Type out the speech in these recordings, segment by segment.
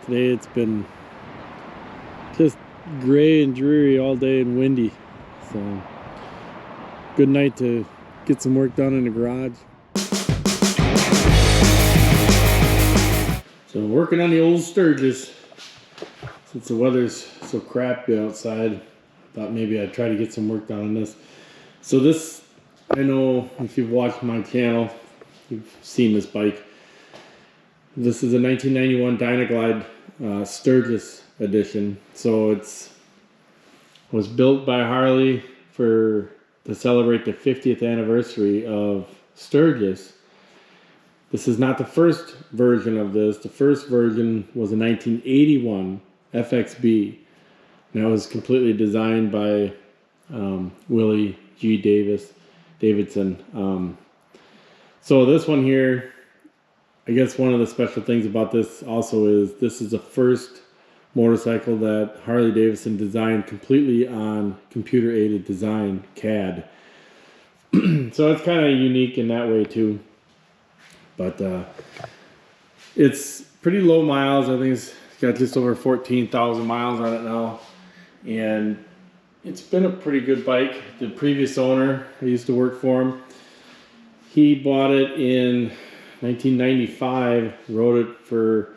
Today it's been just gray and dreary all day and windy. So good night to get some work done in the garage. So working on the old Sturgis. Since the weather's so crappy outside, thought maybe I'd try to get some work done on this. So this, I know if you've watched my channel, you've seen this bike. This is a 1991 Dynaglide Sturgis edition. So was built by Harley to celebrate the 50th anniversary of Sturgis. This is not the first version of this. The first version was a 1981 FXB. And that was completely designed by Willie G. Davidson. So this one here, I guess one of the special things about this also is this is the first motorcycle that Harley Davidson designed completely on computer-aided design, CAD. So it's kind of unique in that way too. But it's pretty low miles. I think it's got just over 14,000 miles on it now. And it's been a pretty good bike. The previous owner, I used to work for him, he bought it in 1995, rode it for,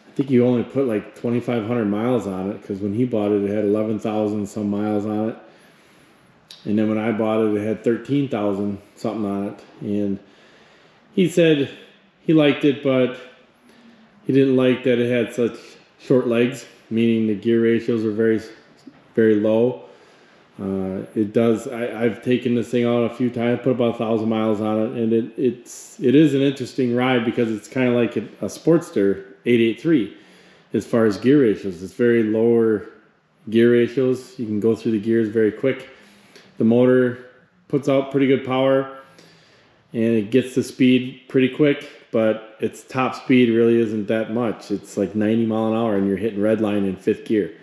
I think he only put like 2,500 miles on it, because when he bought it, it had 11,000 some miles on it. And then when I bought it, it had 13,000 something on it. And he said he liked it, but he didn't like that it had such short legs, meaning the gear ratios are very, very low. I've taken this thing out a few times, put about 1,000 miles on it, and it is an interesting ride because it's kind of like a Sportster 883 as far as gear ratios. It's very lower gear ratios. You can go through the gears very quick. The motor puts out pretty good power, and it gets the speed pretty quick, but its top speed really isn't that much. It's like 90 mile an hour, and you're hitting red line in 5th gear.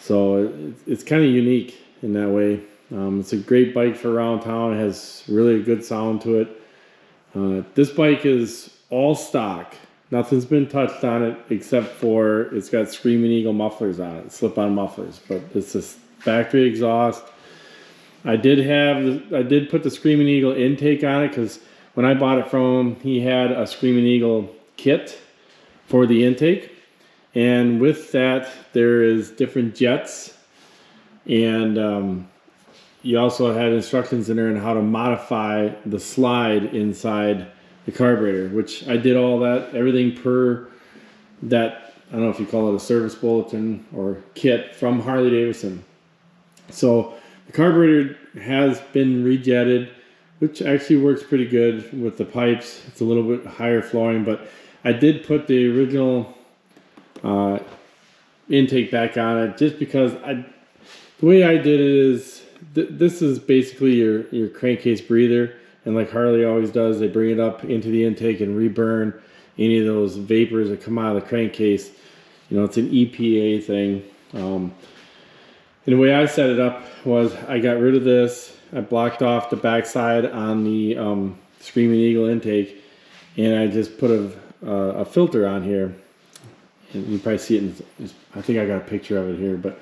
So it's kind of unique in that way. It's a great bike for around town. It has really a good sound to it. This bike is all stock. Nothing's been touched on it except for it's got Screaming Eagle mufflers on it, slip-on mufflers. But it's a factory exhaust. I did put the Screaming Eagle intake on it because when I bought it from him, he had a Screaming Eagle kit for the intake. And with that, there is different jets. And you also had instructions in there on how to modify the slide inside the carburetor, which I did all that, everything per that, I don't know if you call it a service bulletin or kit from Harley Davidson. So the carburetor has been rejetted, which actually works pretty good with the pipes. It's a little bit higher flowing, but I did put the original intake back on it just because the way I did it is this is basically your crankcase breather, and like Harley always does, they bring it up into the intake and reburn any of those vapors that come out of the crankcase. You know, it's an EPA thing. And the way I set it up was I got rid of this. I blocked off the backside on the Screaming Eagle intake, and I just put a filter on here. And you probably see it I think I got a picture of it here, but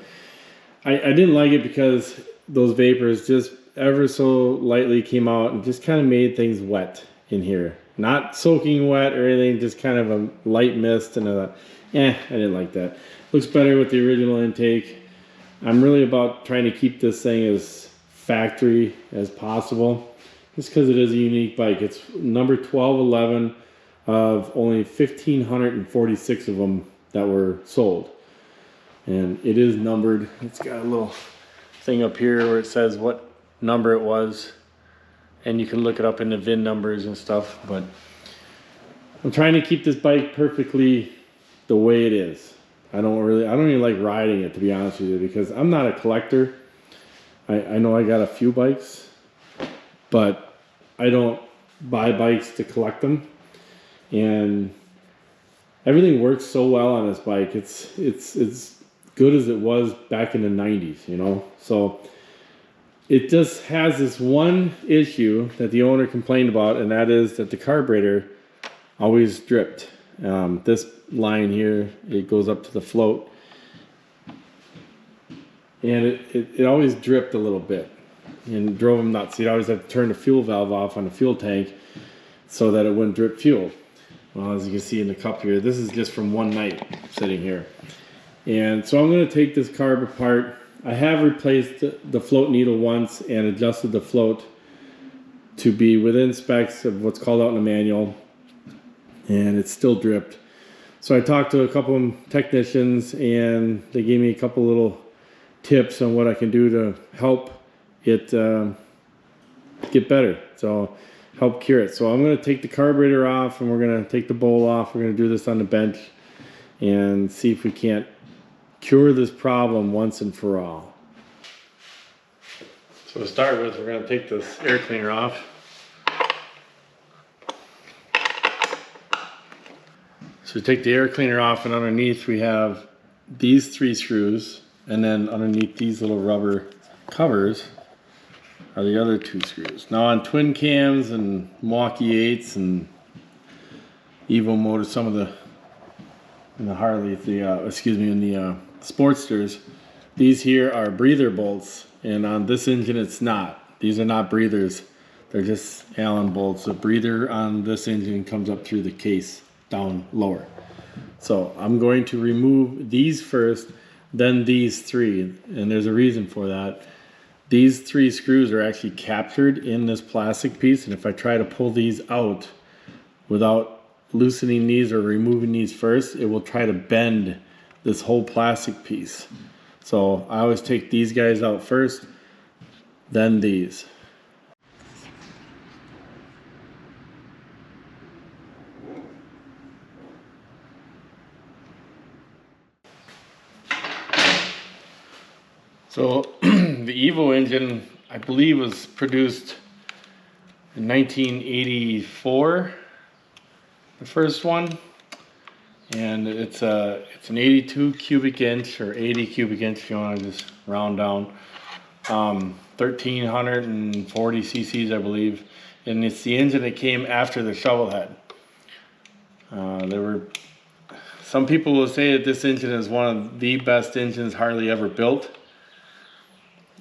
I didn't like it because those vapors just ever so lightly came out and just kind of made things wet in here. Not soaking wet or anything, just kind of a light mist, and I didn't like that. Looks better with the original intake. I'm really about trying to keep this thing as factory as possible, just because it is a unique bike. It's number 1211 of only 1,546 of them that were sold. And it is numbered. It's got a little thing up here where it says what number it was, and you can look it up in the VIN numbers and stuff. But I'm trying to keep this bike perfectly the way it is. I don't even like riding it, to be honest with you, because I'm not a collector. I know I got a few bikes, but I don't buy bikes to collect them. And everything works so well on this bike. It's good as it was back in the 90s, you know. So it just has this one issue that the owner complained about, and that is that the carburetor always dripped. This line here, it goes up to the float. And it always dripped a little bit and drove him nuts. He'd always have to turn the fuel valve off on the fuel tank so that it wouldn't drip fuel. Well, as you can see in the cup here, this is just from one night sitting here. And so I'm going to take this carb apart. I have replaced the float needle once and adjusted the float to be within specs of what's called out in the manual, and it's still dripped. So I talked to a couple of technicians and they gave me a couple little tips on what I can do to help it get better, so help cure it. So I'm going to take the carburetor off and we're going to take the bowl off. We're going to do this on the bench and see if we can't cure this problem once and for all. So to start with, we're going to take this air cleaner off. So we take the air cleaner off, and underneath we have these 3 screws, and then underneath these little rubber covers are the other 2 screws. Now on twin cams and Milwaukee 8s and Evo motors, some of the in the Harley, in the Sportsters, these here are breather bolts, and on this engine it's not. These are not breathers, they're just Allen bolts. The breather on this engine comes up through the case down lower. So I'm going to remove these first, then these 3, and there's a reason for that. These 3 screws are actually captured in this plastic piece, and if I try to pull these out without loosening these or removing these first, it will try to bend this whole plastic piece. So I always take these guys out first, then these. So the Evo engine, I believe, was produced in 1984, the first one, and it's an 82 cubic inch or 80 cubic inch if you want to just round down, 1340 cc's I believe, and it's the engine that came after the shovel head. Some people will say that this engine is one of the best engines Harley ever built.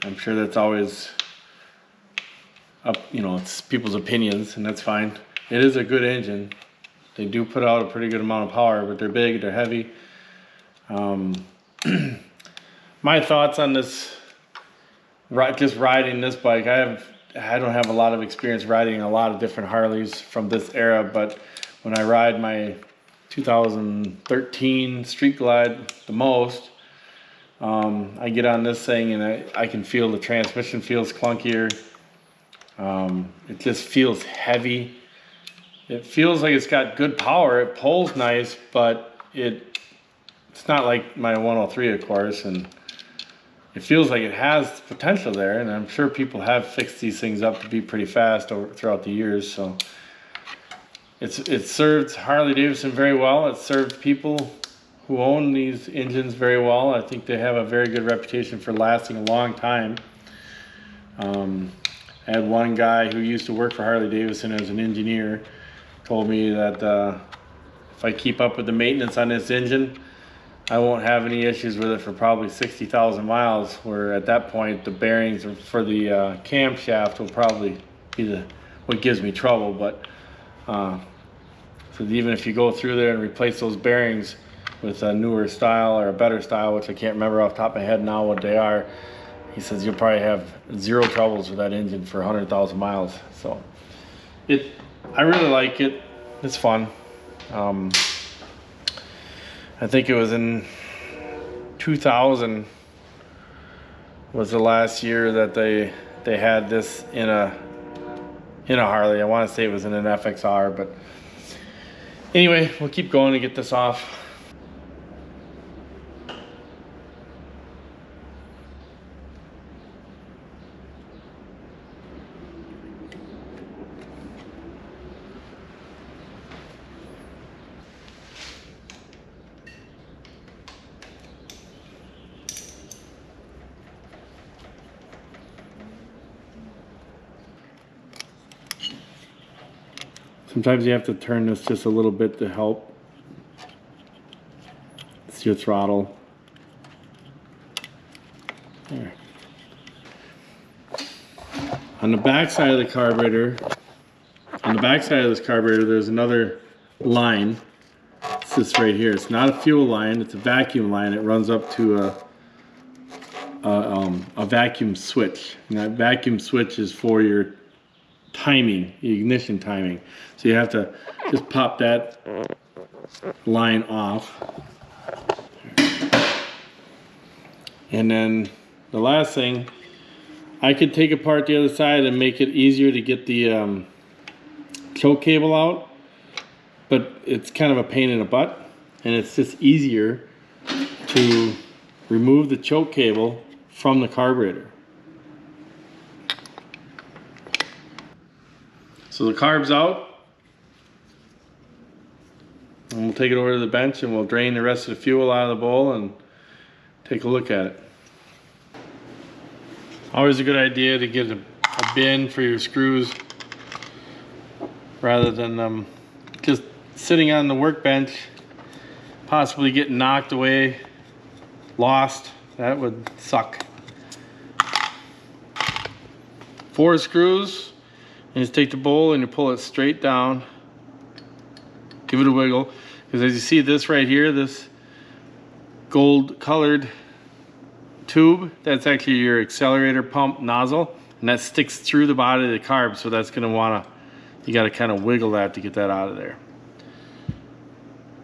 I'm sure that's always up, it's people's opinions, and that's fine. It is a good engine. They do put out a pretty good amount of power, but they're big, they're heavy. My thoughts on this, just riding this bike, I don't have a lot of experience riding a lot of different Harleys from this era, but when I ride my 2013 Street Glide the most, I get on this thing and I can feel the transmission feels clunkier. It just feels heavy. It feels like it's got good power. It pulls nice, but it's not like my 103, of course, and it feels like it has potential there, and I'm sure people have fixed these things up to be pretty fast throughout the years. So it served Harley Davidson very well. It served people who own these engines very well. I think they have a very good reputation for lasting a long time. I had one guy who used to work for Harley Davidson as an engineer told me that if I keep up with the maintenance on this engine, I won't have any issues with it for probably 60,000 miles, where at that point the bearings for the camshaft will probably be what gives me trouble. But so even if you go through there and replace those bearings with a newer style or a better style, which I can't remember off the top of my head now what they are, he says you'll probably have 0 troubles with that engine for 100,000 miles. So I really like it. It's fun. I think it was in 2000 was the last year that they had this in a Harley. I want to say it was in an FXR, but anyway, we'll keep going to get this off. Sometimes you have to turn this just a little bit to help It's your throttle. There. On the back side of the carburetor, there's another line. It's this right here. It's not a fuel line, it's a vacuum line. It runs up to a vacuum switch. And that vacuum switch is for your timing, the ignition timing. So you have to just pop that line off. And then the last thing, I could take apart the other side and make it easier to get the choke cable out, but it's kind of a pain in the butt, and it's just easier to remove the choke cable from the carburetor. So the carb's out, and we'll take it over to the bench and we'll drain the rest of the fuel out of the bowl and take a look at it. Always a good idea to get a bin for your screws rather than just sitting on the workbench, possibly getting knocked away, lost. That would suck. 4 screws, and just take the bowl and you pull it straight down. Give it a wiggle, because as you see this right here, this gold colored tube, that's actually your accelerator pump nozzle, and that sticks through the body of the carb, so that's going to want to, you got to kind of wiggle that to get that out of there.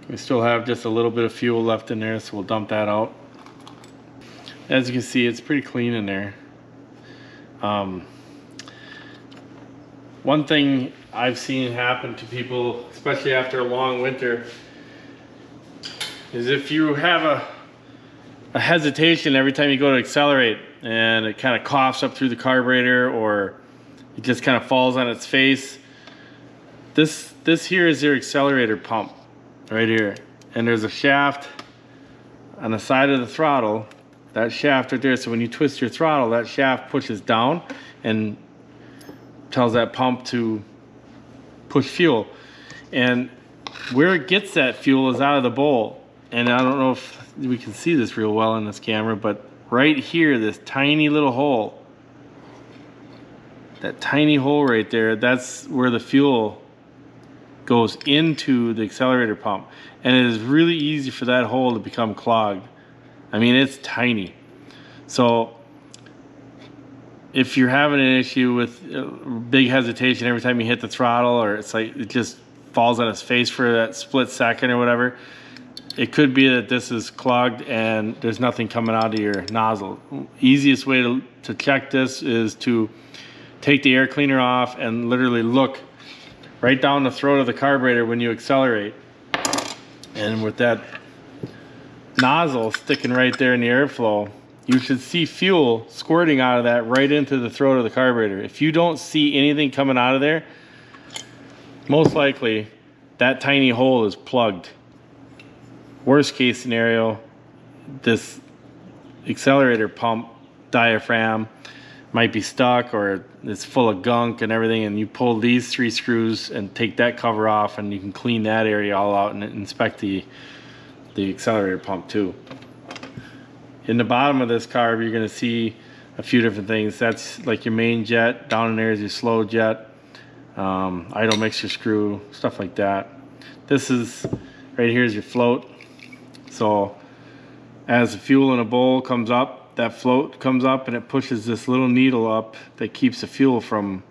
We still have just a little bit of fuel left in there, so we'll dump that out. As you can see, it's pretty clean in there. One thing I've seen happen to people, especially after a long winter, is if you have a hesitation every time you go to accelerate and it kind of coughs up through the carburetor, or it just kind of falls on its face. This here is your accelerator pump right here, and there's a shaft on the side of the throttle, that shaft right there. So when you twist your throttle, that shaft pushes down and tells that pump to push fuel, and where it gets that fuel is out of the bowl. And I don't know if we can see this real well in this camera, but right here, this tiny little hole, that tiny hole right there, that's where the fuel goes into the accelerator pump. And it is really easy for that hole to become clogged. I mean, it's tiny. So if you're having an issue with big hesitation every time you hit the throttle, or it's like it just falls on its face for that split second or whatever, it could be that this is clogged and there's nothing coming out of your nozzle. Easiest way to check this is to take the air cleaner off and literally look right down the throat of the carburetor when you accelerate. And with that nozzle sticking right there in the airflow, you should see fuel squirting out of that right into the throat of the carburetor. If you don't see anything coming out of there, most likely that tiny hole is plugged. Worst case scenario, this accelerator pump diaphragm might be stuck, or it's full of gunk and everything, and you pull these 3 screws and take that cover off, and you can clean that area all out and inspect the accelerator pump too. In the bottom of this carb, you're going to see a few different things. That's like your main jet. Down in there is your slow jet, idle mixture screw, stuff like that. This is right here is your float. So as the fuel in a bowl comes up, that float comes up and it pushes this little needle up that keeps the fuel from,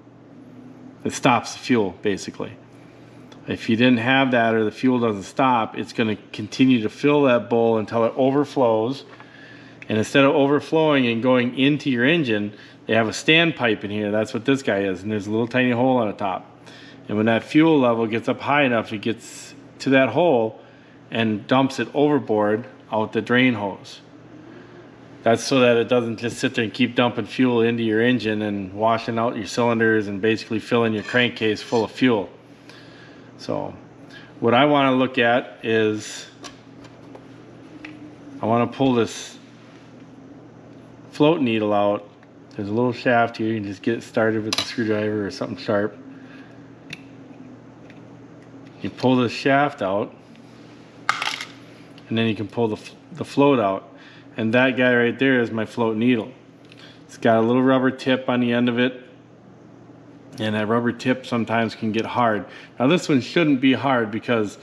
it stops the fuel basically. If you didn't have that, or the fuel doesn't stop, it's going to continue to fill that bowl until it overflows. And instead of overflowing and going into your engine, they have a standpipe in here. That's what this guy is, and there's a little tiny hole on the top. And when that fuel level gets up high enough, it gets to that hole and dumps it overboard out the drain hose. That's so that it doesn't just sit there and keep dumping fuel into your engine and washing out your cylinders and basically filling your crankcase full of fuel. So what I want to look at is, I want to pull this float needle out. There's a little shaft here. You can just get it started with a screwdriver or something sharp. You pull this shaft out, and and then you can pull the float out. And that guy right there is my float needle. It's got a little rubber tip on the end of it, and that rubber tip sometimes can get hard. Now this one shouldn't be hard because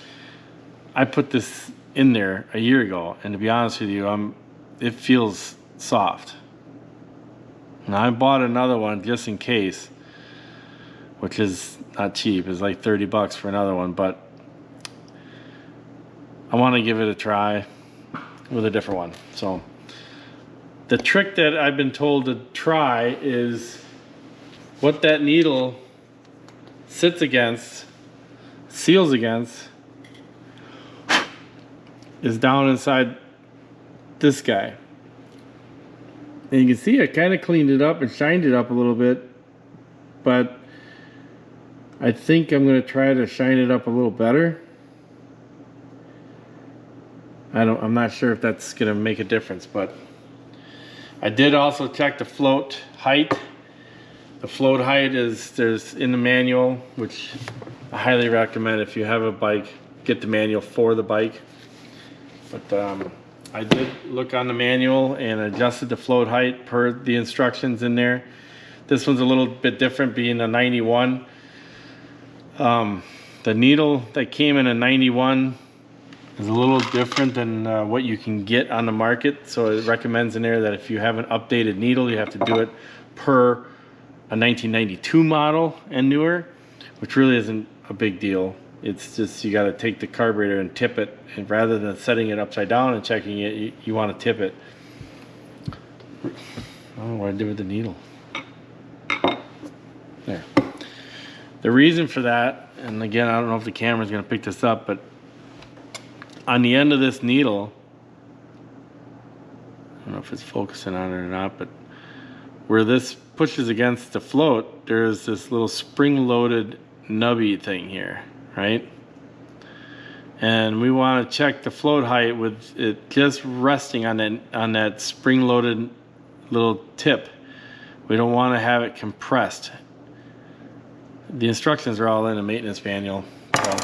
I put this in there a year ago, and to be honest with you, it feels soft. Now I bought another one just in case, which is not cheap. It's like 30 bucks for another one, but I want to give it a try with a different one. So the trick that I've been told to try is what that needle sits against, seals against, is down inside this guy. And you can see I kind of cleaned it up and shined it up a little bit, but I think I'm going to try to shine it up a little better. I'm not sure if that's going to make a difference, but I did also check the float height. The float height there's in the manual, which I highly recommend if you have a bike, get the manual for the bike. But I did look on the manual and adjusted the float height per the instructions in there. This one's a little bit different, being a 91. The needle that came in a 91 is a little different than what you can get on the market. So it recommends in there that if you have an updated needle, you have to do it per a 1992 model and newer, which really isn't a big deal. It's just you got to take the carburetor and tip it, and rather than setting it upside down and checking it, you want to tip it. I don't know what I did with the needle. There. The reason for that, and again, I don't know if the camera's going to pick this up, but on the end of this needle, I don't know if it's focusing on it or not, but where this pushes against the float, there's this little spring-loaded nubby thing here, right? And we want to check the float height with it just resting on that spring-loaded little tip. We don't want to have it compressed. The instructions are all in a maintenance manual, so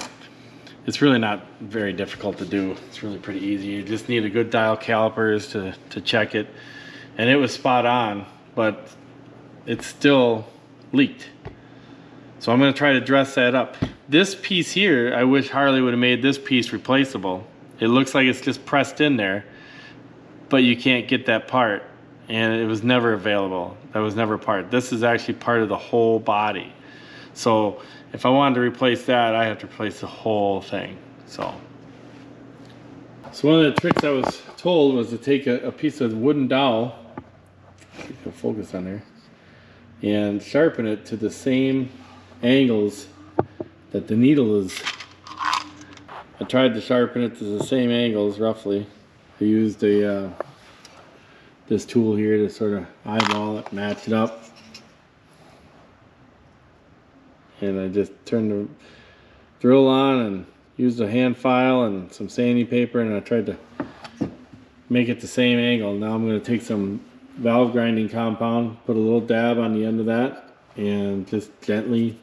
it's really not very difficult to do. It's really pretty easy. You just need a good dial calipers to check it, and it was spot on, but it still leaked. So I'm going to try to dress that up. This piece here, I wish Harley would have made this piece replaceable. It looks like it's just pressed in there, but you can't get that part, and it was never available. That was never a part. This is actually part of the whole body. So if I wanted to replace that, I have to replace the whole thing. So one of the tricks I was told was to take a piece of wooden dowel, focus on there, and sharpen it to the same angles that the needle is. I tried to sharpen it to the same angles roughly. I used this tool here to sort of eyeball it, match it up. And I just turned the drill on and used a hand file and some sanding paper, and I tried to make it the same angle. Now I'm going to take some valve grinding compound, put a little dab on the end of that, and just gently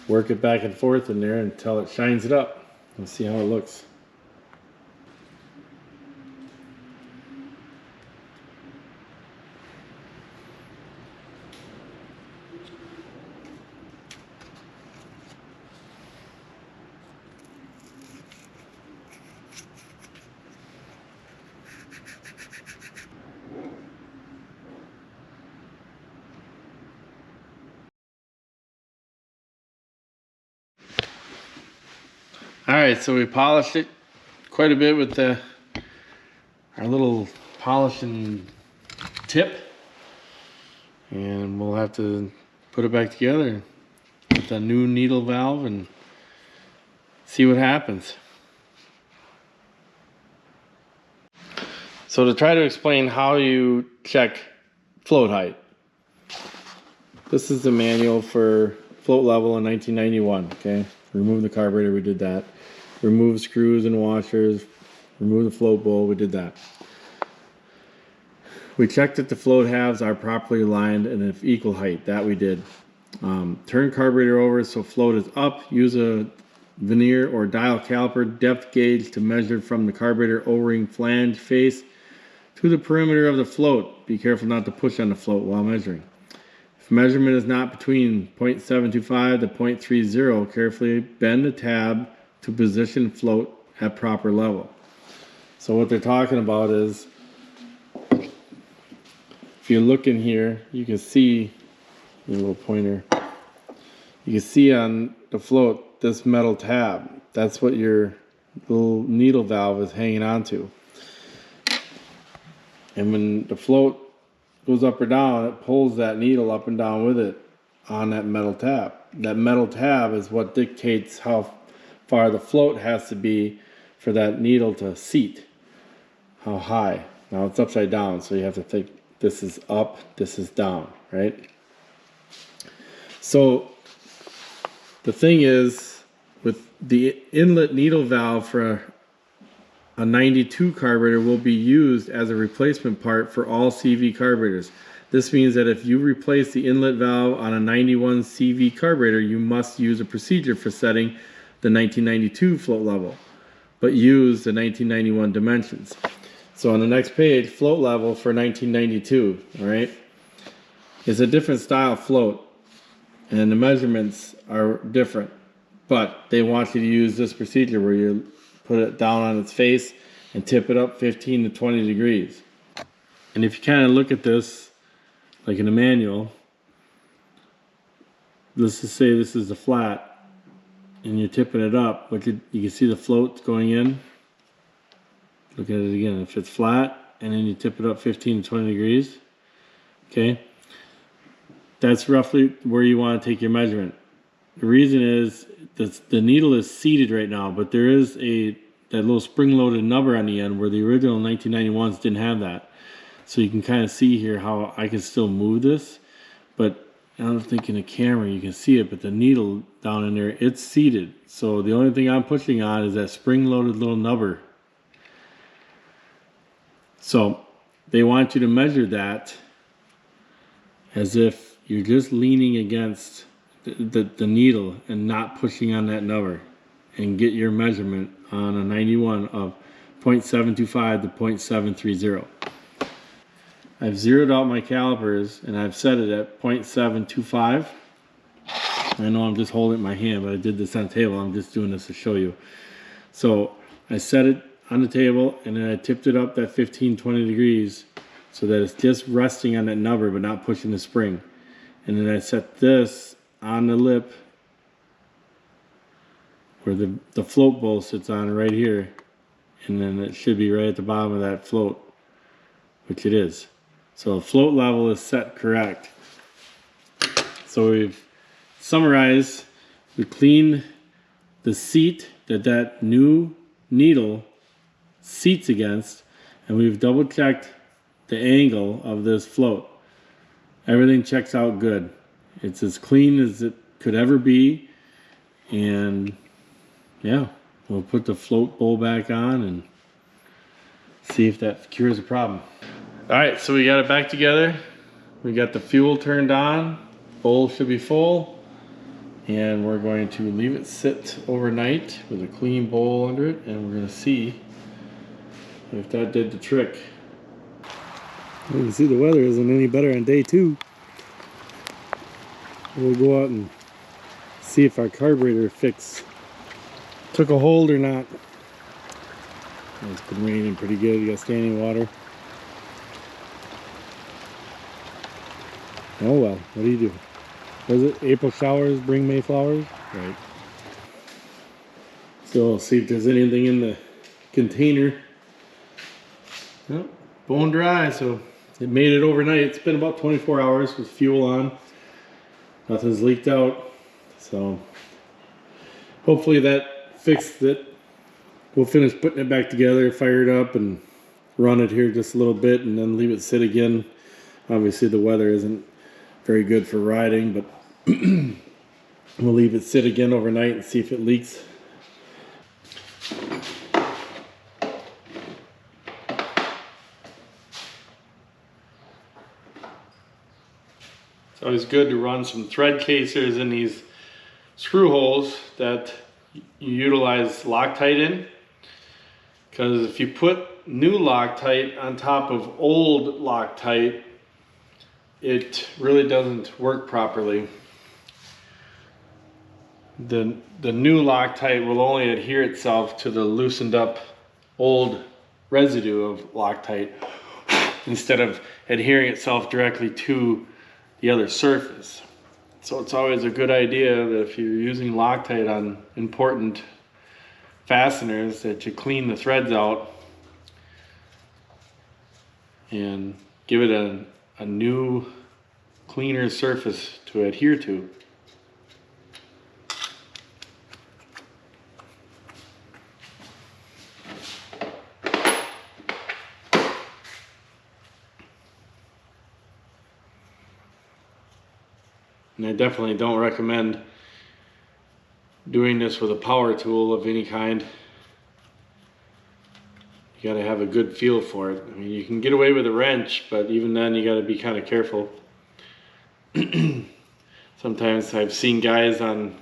work it back and forth in there until it shines it up and see how it looks. Alright, so we polished it quite a bit with our little polishing tip, and we'll have to put it back together with a new needle valve and see what happens. So to try to explain how you check float height, this is the manual for float level in 1991. Okay, remove the carburetor, we did that. Remove screws and washers, remove the float bowl, we did that. We checked that the float halves are properly aligned and of equal height, that we did. Turn carburetor over so float is up, use the vernier or dial caliper depth gauge to measure from the carburetor O-ring flange face to the perimeter of the float. Be careful not to push on the float while measuring. If measurement is not between 0.725 to 0.30, carefully bend the tab to position float at proper level. So what they're talking about is, if you look in here, you can see a little pointer. You can see on the float this metal tab. That's what your little needle valve is hanging onto. And when the float goes up or down, it pulls that needle up and down with it on that metal tab. That metal tab is what dictates how far the float has to be for that needle to seat. How high. Now it's upside down, so you have to think this is up, this is down, right? So the thing is, with the inlet needle valve for a 92 carburetor will be used as a replacement part for all CV carburetors. This means that if you replace the inlet valve on a 91 CV carburetor, you must use a procedure for setting the 1992 float level, but use the 1991 dimensions. So on the next page, float level for 1992, all right? It's a different style float, and the measurements are different, but they want you to use this procedure where you put it down on its face and tip it up 15 to 20 degrees. And if you kind of look at this, like in a manual, let's just say this is the flat, and you're tipping it up, but you can see the float going in. Look at it again. If it's flat, and then you tip it up 15 to 20 degrees, okay, that's roughly where you want to take your measurement. The reason is the needle is seated right now, but there is that little spring-loaded nubber on the end where the original 1991s didn't have that. So you can kind of see here how I can still move this, but I don't think in the camera you can see it, but the needle down in there, it's seated. So the only thing I'm pushing on is that spring-loaded little nubber. So they want you to measure that as if you're just leaning against the needle and not pushing on that nubber, and get your measurement on a 91 of 0.725 to 0.730. I've zeroed out my calipers and I've set it at 0.725. I know I'm just holding it in my hand, but I did this on the table. I'm just doing this to show you. So I set it on the table, and then I tipped it up that 15-20 degrees so that it's just resting on that nubber but not pushing the spring. And then I set this on the lip where the float bowl sits on right here, and then it should be right at the bottom of that float, which it is. So the float level is set correct. So we've summarized, we cleaned the seat that new needle seats against, and we've double checked the angle of this float. Everything checks out good. It's as clean as it could ever be, and yeah, we'll put the float bowl back on and see if that cures the problem. All right, so we got it back together. We got the fuel turned on. Bowl should be full, and we're going to leave it sit overnight with a clean bowl under it, and we're going to see if that did the trick. You can see the weather isn't any better on day 2. We'll go out and see if our carburetor fix took a hold or not. It's been raining pretty good. You got standing water. Oh well, what do you do? Was it April showers bring May flowers? Right. So we'll see if there's anything in the container. Oh, bone dry, so it made it overnight. It's been about 24 hours with fuel on. Nothing's leaked out. So hopefully that fixed it. We'll finish putting it back together, fire it up, and run it here just a little bit, and then leave it sit again. Obviously the weather isn't very good for riding, but we'll leave it sit again overnight and see if it leaks. It's always good to run some thread casers in these screw holes that you utilize Loctite in, because if you put new Loctite on top of old Loctite, it really doesn't work properly. The new Loctite will only adhere itself to the loosened up old residue of Loctite instead of adhering itself directly to the other surface. So it's always a good idea that if you're using Loctite on important fasteners, that you clean the threads out and give it a new, cleaner surface to adhere to. And I definitely don't recommend doing this with a power tool of any kind. You got to have a good feel for it. I mean, you can get away with a wrench, but even then you got to be kind of careful. Sometimes I've seen guys on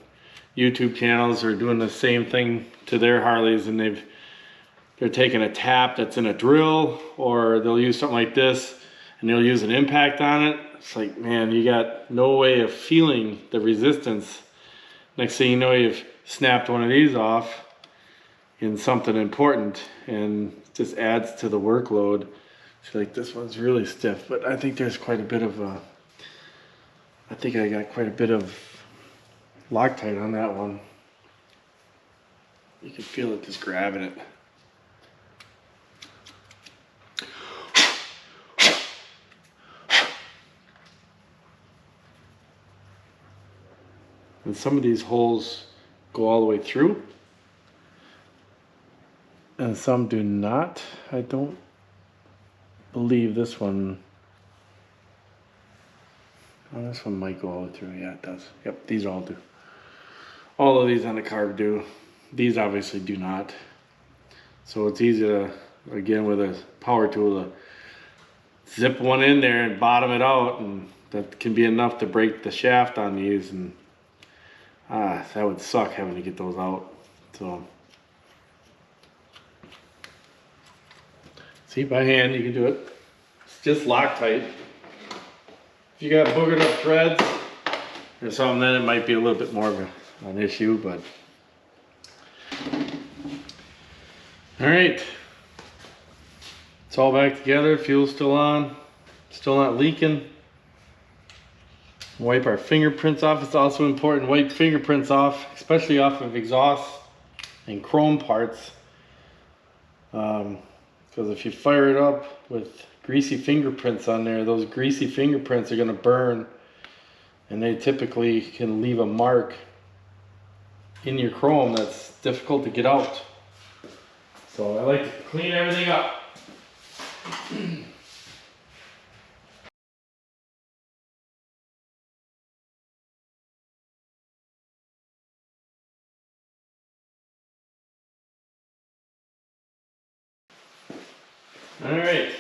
YouTube channels are doing the same thing to their Harleys, and they're taking a tap that's in a drill, or they'll use something like this and they'll use an impact on it. It's like, man, you got no way of feeling the resistance. Next thing you know, you've snapped one of these off in something important, and it just adds to the workload. So like, this one's really stiff, but I think there's quite a bit of I think I got quite a bit of Loctite on that one. You can feel it just grabbing it. And some of these holes go all the way through, and some do not. I don't believe this one. Oh, this one might go all the way through. Yeah, it does. Yep, these all do. All of these on the carb do. These obviously do not. So it's easy to, again, with a power tool, to zip one in there and bottom it out, and that can be enough to break the shaft on these. And that would suck having to get those out. So, see, by hand you can do it. It's just Loctite. If you got boogered up threads or something, then it might be a little bit more of an issue, but. All right. It's all back together, fuel's still on, still not leaking. Wipe our fingerprints off. It's also important to wipe fingerprints off, especially off of exhaust and chrome parts. Because if you fire it up with greasy fingerprints on there, those greasy fingerprints are going to burn, and they typically can leave a mark in your chrome that's difficult to get out. So I like to clean everything up. All right,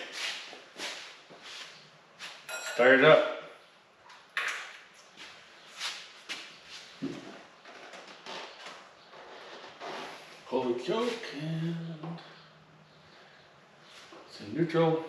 start it up. Pull the choke and it's in neutral.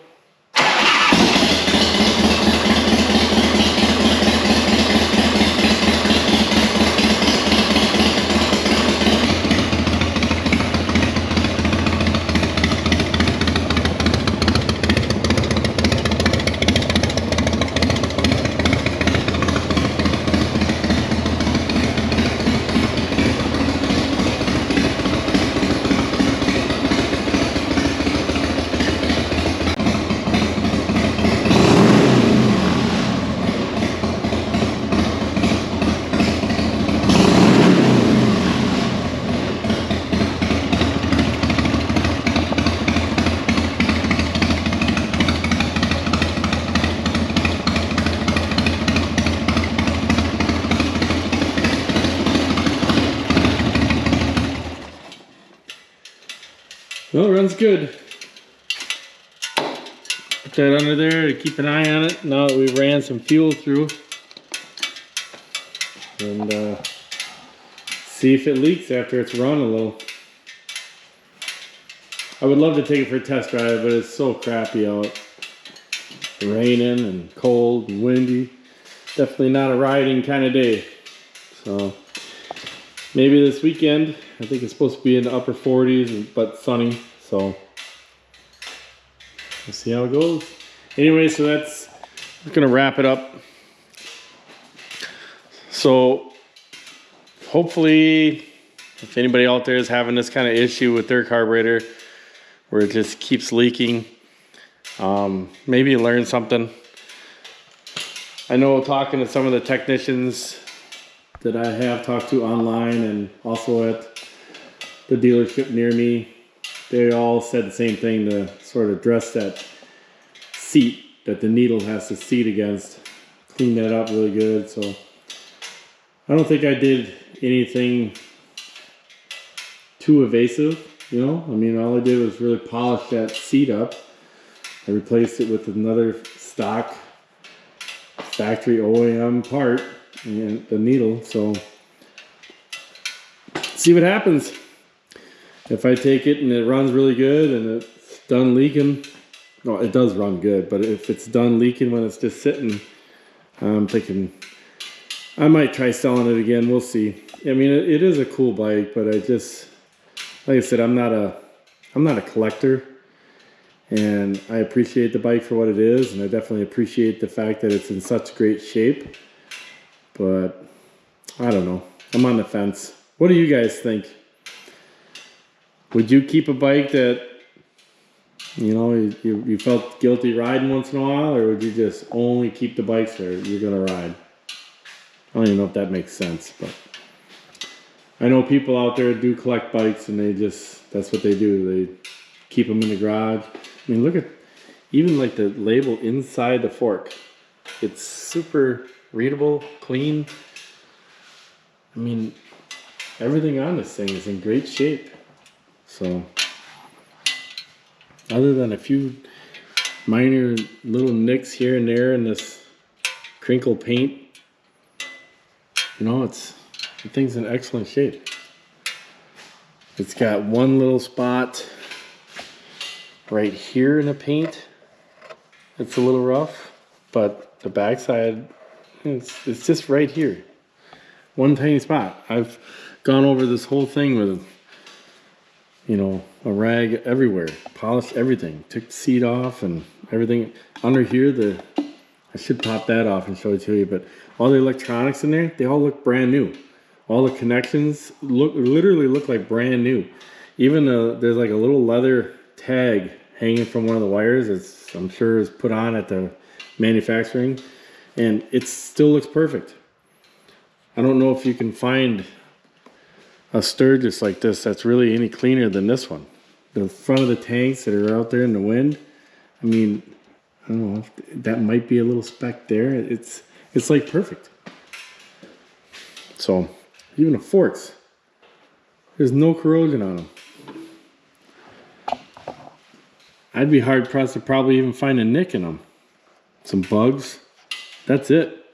Well, it runs good. Put that under there to keep an eye on it. Now that we ran some fuel through. And see if it leaks after it's run a little. I would love to take it for a test drive, but it's so crappy out. Raining and cold and windy. Definitely not a riding kind of day. So maybe this weekend. I think it's supposed to be in the upper 40s, but sunny. So we'll see how it goes. Anyway, so that's gonna wrap it up. So hopefully, if anybody out there is having this kind of issue with their carburetor, where it just keeps leaking, maybe you learn something. I know talking to some of the technicians that I have talked to online and also at the dealership near me, they all said the same thing, to sort of address that seat that the needle has to seat against. Clean that up really good. So I don't think I did anything too evasive, you know. I mean, all I did was really polish that seat up. I replaced it with another stock factory OEM part and the needle. So see what happens. If I take it and it runs really good and it's done leaking, no, it does run good, but if it's done leaking when it's just sitting, I'm thinking I might try selling it again. We'll see. I mean, it is a cool bike, but I just, like I said, I'm not a collector, and I appreciate the bike for what it is, and I definitely appreciate the fact that it's in such great shape. But I don't know. I'm on the fence. What do you guys think? Would you keep a bike that, you know, you felt guilty riding once in a while, or would you just only keep the bikes that you're gonna ride? I don't even know if that makes sense, but I know people out there do collect bikes, and that's what they do. They keep them in the garage. I mean, look at even like the label inside the fork. It's super readable, clean. I mean, everything on this thing is in great shape. So other than a few minor little nicks here and there in this crinkle paint, you know, the thing's in excellent shape. It's got one little spot right here in the paint. It's a little rough, but the backside, it's just right here. One tiny spot. I've gone over this whole thing with, you know, a rag everywhere, polished everything, took the seat off and everything. Under here, I should pop that off and show it to you, but all the electronics in there, they all look brand new. All the connections literally look like brand new. Even there's like a little leather tag hanging from one of the wires. I'm sure is put on at the manufacturing, and it still looks perfect. I don't know if you can find a Sturgis like this that's really any cleaner than this one. The front of the tanks that are out there in the wind, I mean, I don't know if that might be a little speck there. It's like perfect. So even the forks, there's no corrosion on them. I'd be hard pressed to probably even find a nick in them. Some bugs. That's it.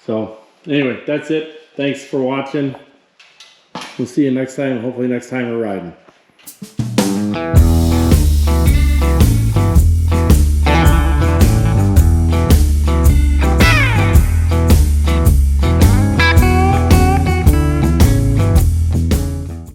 So anyway, that's it. Thanks for watching. We'll see you next time. Hopefully next time we're riding.